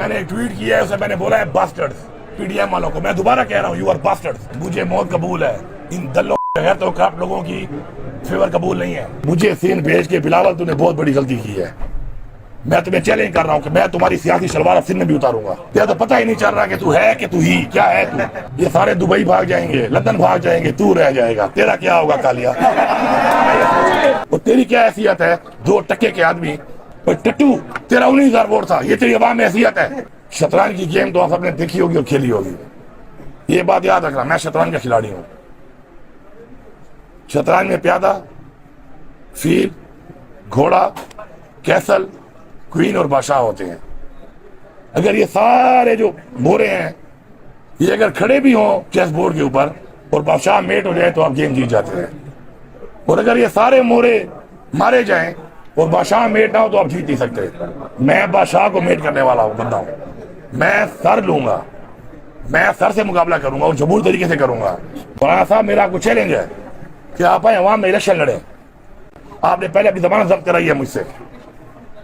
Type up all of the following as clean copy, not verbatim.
मैंने एक ट्वीट किया है, उसे मैंने बोला है बास्टर्ड्स पीडीएम वालों को। मैं दोबारा कह रहा हूँ, यू आर बास्टर्ड्स। मुझे मौत कबूल है, इन दल्लों है तो करप्ट लोगों की फेवर कबूल नहीं है। मुझे सीन भेज के बिलावल तूने बहुत बड़ी गलती की है। मैं तुम्हें चैलेंज कर रहा हूँ कि मैं तुम्हारी सियासी शलवार अब सिंध में भी उतारूंगा। तेरा तो पता ही नहीं चल रहा कि तू है कि तू ही क्या है तू। ये सारे दुबई भाग जाएंगे, लंदन भाग जाएंगे, तू रह जाएगा। तेरा क्या होगा कालिया? और तेरी क्या हैसियत है? 2 टक्के के आदमी टट्टू, तेरा 19,000 वोट था। ये तेरी आवाम में हैसियत है? शतरंज की गेम तो आप सबने देखी होगी और खेली होगी। ये बात याद रखना, मैं शतरंज का खिलाड़ी हूँ। शतरंज में प्यादा, फील, घोड़ा, कैसल, क्वीन और बादशाह होते हैं। अगर ये सारे जो मोरे हैं ये अगर खड़े भी हों चेस बोर्ड के ऊपर और बादशाह मेट हो जाए तो आप गेम जीत जाते हैं। और अगर ये सारे मोरे मारे जाएं और बादशाह मेट ना हो तो आप जीत नहीं सकते। मैं बादशाह को मेट करने वाला हूं, बंदा हूं। मैं सर लूंगा, मैं सर से मुकाबला करूंगा और जमहूरी तरीके से करूंगा। फलाना साहब, मेरा आपको चैलेंज है कि आप आए अवाम में इलेक्शन लड़े। आपने पहले अपनी जमानत जब्त कराई है मुझसे,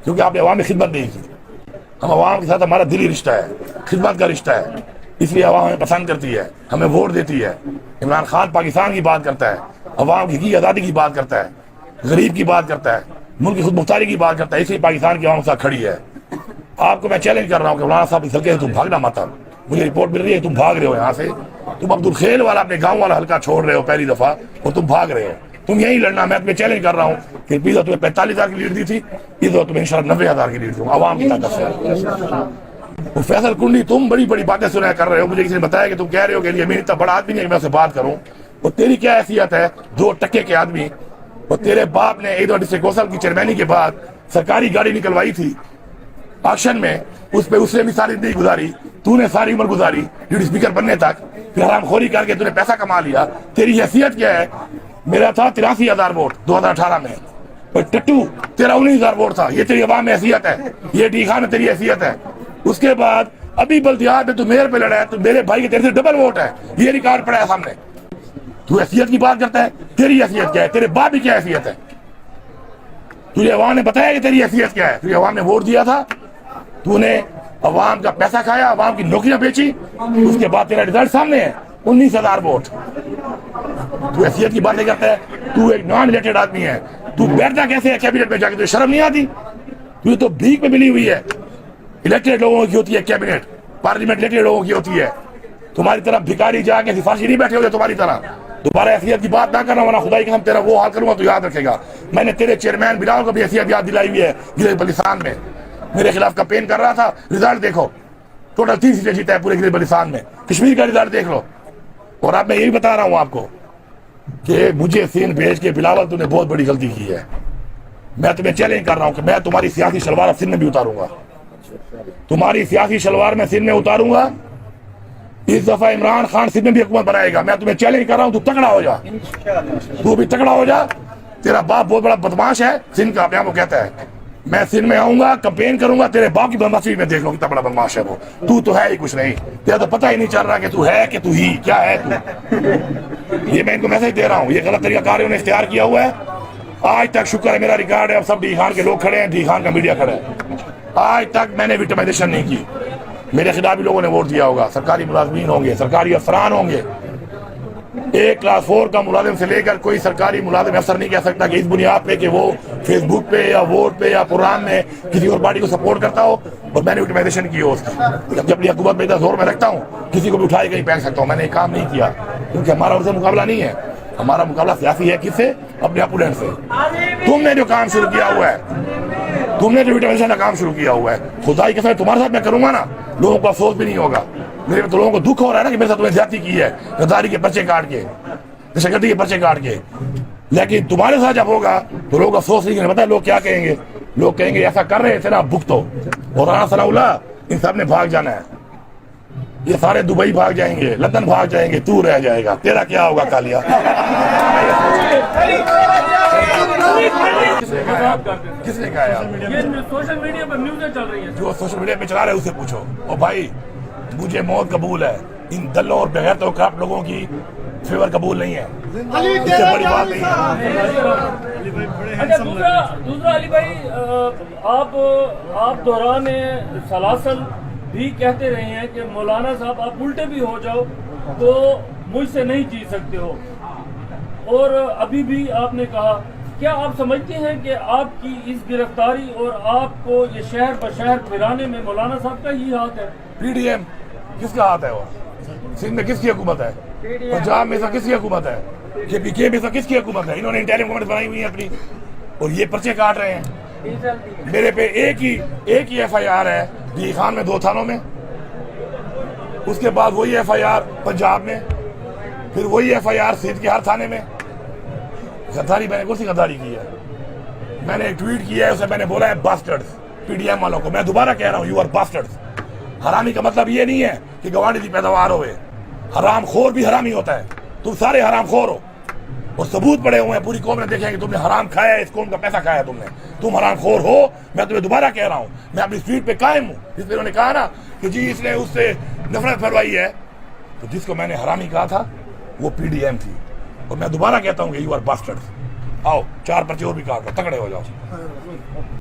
क्योंकि आपने अवाम में खिदमत नहीं की। हम अवाम के साथ हमारा दिली रिश्ता है, खिदमत का रिश्ता है, इसलिए अवाम हमें पसंद करती है, हमें वोट देती है। इमरान खान पाकिस्तान की बात करता है, अवाम की आज़ादी की बात करता है, गरीब की बात करता है, मुल्क की खुद मुख्तारी की बात करता है, इसलिए पाकिस्तान की अवाम के साथ खड़ी है। आपको मैं चैलेंज कर रहा हूँ कि मौलाना साहब इस हल्के से तुम भागना मत। मुझे रिपोर्ट मिल रही है तुम भाग रहे हो यहाँ से। तुम अब्दुल खेल वाला अपने गाँव वाला हल्का छोड़ रहे हो पहली दफा और तुम भाग रहे हो। तुम यही लड़ना। मैं तुम्हें चैलेंज कर रहा हूँ कि पिछला तुम्हें 45,000 की लीड दी थी, इस बार तुम्हें इंशाल्लाह 90,000 की लीड दूंगा आवाम की ताकत से। फैसल कुंडी, तुम बड़ी बड़ी बातें सुना कर रहे हो। मुझे किसी ने बताया कि तुम कह रहे हो कि मैं इतना बड़ा आदमी नहीं कि मैं उससे बात करूं। और तेरी क्या हैसियत है? 2 टक्के के आदमी। और तेरे बाप ने एक डिस्ट्रिक्ट कौंसिल की चेयरमैनी के बाद सरकारी गाड़ी निकलवाई थी ऑक्शन में, उस पर उसने भी सारी जिंदगी गुजारी। तूने सारी उम्र गुजारी ड्यूटी स्पीकर बनने तक, फिर हरामखोरी करके तूने पैसा कमा लिया। तेरी हैसियत क्या है? मेरा था 83,000 वोट 2018 में, और टट्टू तेरा 19,000 वोट था। ये तेरी आवाम में हैसियत है, ये डी खान में तेरी हैसियत है। उसके बाद अभी बल्दियात में तू मेयर पे लड़ा है, तो मेरे भाई के तेरे से डबल वोट है। ये रिकॉर्ड पड़ा है सामने। तू हैसियत की बात करता है, तेरी हैसियत क्या है? तेरे बाप की क्या हैसियत है? तुझे अवाम ने बताया कि तेरी हैसियत क्या है? तुझे अवाम ने वोट दिया था, तूने अवाम का पैसा खाया, अवाम की नौकरियां बेची, उसके बाद तेरा रिजल्ट सामने है, 19,000 वोट। तू हैसियत की बातें करता है? तू एक नॉन रिलेटेड आदमी है। तू बैठता कैसे है कैबिनेट में जाके? तुझे शर्म नहीं आती? तुझे तो भीख में मिली हुई है। इलेक्टेड लोगों की होती है कैबिनेट, पार्लियामेंट इलेक्टेड लोगों की होती है। तुम्हारी तरह भिखारी जाके सिफारिशी नहीं बैठे होते तुम्हारी तरह। दोबारा हैसियत की बात ना करना, वरना खुदाई कसम तेरा वो हाल करूंगा तो याद रखेगा। मैंने तेरे चेयरमैन बिलावल को भी हैसियत याद दिलाई हुई है। गिलगित बल्तिस्तान में मेरे खिलाफ कैंपेन कर रहा था, रिजल्ट देखो, टोटल 3 सीटें जीता है पूरे गिलगित बल्तिस्तान में। कश्मीर का रिजल्ट देख लो। और अब मैं यही बता रहा हूं आपको कि मुझे सीन भेज के बिलावल तूने बहुत बड़ी गलती की है। मैं तुम्हें चैलेंज कर रहा हूं कि मैं तुम्हारी सियासी शलवार सिंध में भी उतारूंगा। तुम्हारी सियासी शलवार में सिंध में उतारूंगा। इस दफा इमरान खान सिंध में भी हुकूमत बनाएगा। मैं तुम्हें चैलेंज कर रहा हूं, तू तगड़ा हो जा, तू भी तगड़ा हो जा। तेरा बाप बहुत बड़ा बदमाश है सिंध का, अपने आप को कहता है। मैं सिंध में आऊंगा, कैंपेन करूंगा, तेरे बाप की बदमाशी में देख लो कितना बड़ा बदमाश है वो। तू तो है ही कुछ नहीं। तेरा तो पता ही नहीं चल रहा कि तू है कि तू ही क्या है तू। ये मैं इनको मैसेज दे रहा हूँ, ये गलत तरीका कार इन्होंने इख्तियार किया हुआ है। आज तक शुक्र है मेरा रिकॉर्ड है, अब सब डी खान के लोग खड़े हैं, डी खान का मीडिया खड़ा है। आज तक मैंने विक्टिमाइजेशन नहीं की। मेरे खिलाफ भी लोगों ने वोट दिया होगा। सरकारी मुलाजमीन होंगे, सरकारी अफसरान होंगे। 1 क्लास 4 का मुलाजिम से लेकर कोई सरकारी मुलाजिम अफसर नहीं कह सकता कि इस बुनियाद पे कि वो फेसबुक पे या वोट पे या प्रोग्राम में किसी और पार्टी को सपोर्ट करता हो और मैंने विक्टिमाइजेशन की हो उसकी। जब अपनी हुकूमत में इतना जोर में रखता हूँ, किसी को भी उठा के कहीं फेंक सकता हूँ। मैंने काम नहीं किया, क्योंकि हमारा उनसे मुकाबला नहीं है। हमारा मुकाबला सियासी है। किससे? अपने अपोनेंट से। तुमने जो काम शुरू किया हुआ है, तुमने जो विक्टिमाइजेशन का काम शुरू किया हुआ है, खुदाई के साथ तुम्हारे साथ मैं करूंगा ना, लोगों को अफसोस भी नहीं होगा। मेरे तो लोगों को दुख हो रहा है ना कि मेरे साथ तुम्हें ज्यादती की है, गद्दारी के पर्चे काट के, दहशतगर्दी के पर्चे काट के। लेकिन तुम्हारे साथ जब होगा तो लोग अफसोस नहीं करेंगे। पता है लोग क्या कहेंगे? लोग कहेंगे ऐसा कर रहे थे ना, भुगतो। और राणा सनाउल्लाह इन सब ने भाग जाना है। ये सारे दुबई भाग जाएंगे, लंदन भाग जाएंगे, तू रह जाएगा। तेरा क्या होगा कालिया? किसने कहा यार? सोशल मीडिया पर न्यूज़ें चल रही हैं। जो सोशल मीडिया पे चला रहे उसे पूछो। ओ भाई, मुझे मौत कबूल है, इन दल्लों और बगैर तो करप्ट लोगों की फेवर कबूल नहीं है। इससे बड़ी बात नहीं है। अच्छा, दूसरा अली भाई, आप दौरान सलासल भी कहते रहे हैं कि मौलाना साहब आप उल्टे भी हो जाओ तो मुझसे नहीं जीत सकते हो। और अभी भी आपने कहा, क्या आप समझते हैं कि आपकी इस गिरफ्तारी और आपको ये शहर बशहर फिराने में मौलाना साहब का ही हाथ है? पीडीएम किसका हाथ है? वो सिंध में किसकी हुकूमत है? पंजाब में से किसकी हुकूमत है? के में से किसकी हुकूमत है? इन्होंने इंटरिम गवर्नमेंट बनाई हुई है अपनी, और ये पर्चे काट रहे हैं। मेरे पे एक ही एफआईआर है डी खान में 2 थानों में, उसके बाद वही एफआईआर पंजाब में, फिर वही एफआईआर सिंध के हर थाने में। गद्दारी मैंने कौन सी गद्दारी की है? मैंने एक ट्वीट किया है, उसे मैंने बोला है बास्टर्ड्स पीडीएम वालों को। मैं दोबारा कह रहा हूँ, यू आर बास्टर्ड्स। हरामी का मतलब ये नहीं है कि गवांडी की पैदावार होवे, हराम खोर भी हरामी होता है। तुम सारे हराम खोर हो और सबूत पड़े हुए हैं, पूरी कौम ने देखे कि तुमने हराम खाया है, इस कौम का पैसा खाया तुमने, तुम हराम खोर हो। मैं तुम्हें दोबारा कह रहा हूँ, मैं अपनी स्ट्रीट पे कायम हूँ। जिस पे उन्होंने कहा ना कि जी इसने उससे नफरत फैलवाई है, तो जिसको मैंने हरामी कहा था वो पीडीएम थी। और मैं दोबारा कहता हूँ कि यू आर बास्टर्ड्स। आओ 4 पर्चे और भी काट लो, तगड़े हो जाओ।